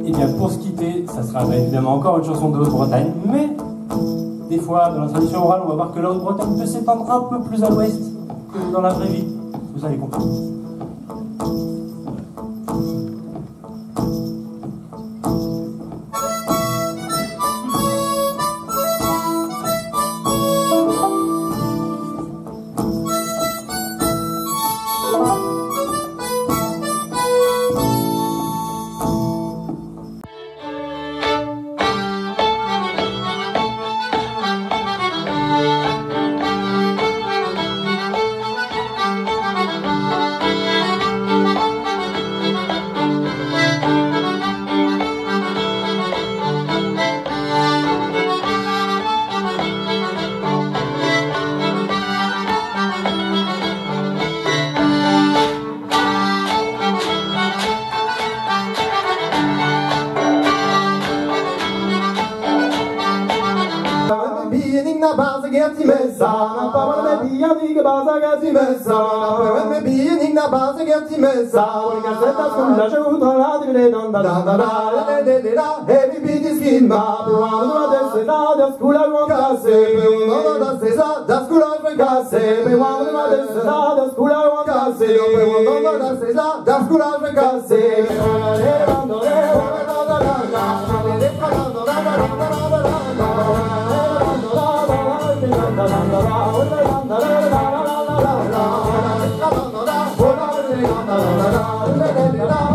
Et bien pour se quitter, ça sera évidemment encore une chanson de Haute-Bretagne, mais des fois dans la tradition orale, on va voir que la Haute-Bretagne peut s'étendre un peu plus à l'ouest que dans la vraie vie. Vous allez comprendre. Na base gerti mesa, pa me pia diga base gerti mesa, me pia na base gerti mesa, una casetta sulla giuta la dire non da da da le la heavy beat is in ma, una destra da scuola con casse, una da sesa da scuola con casse, una destra da scuola con casse, una da sesa da scuola con casse. La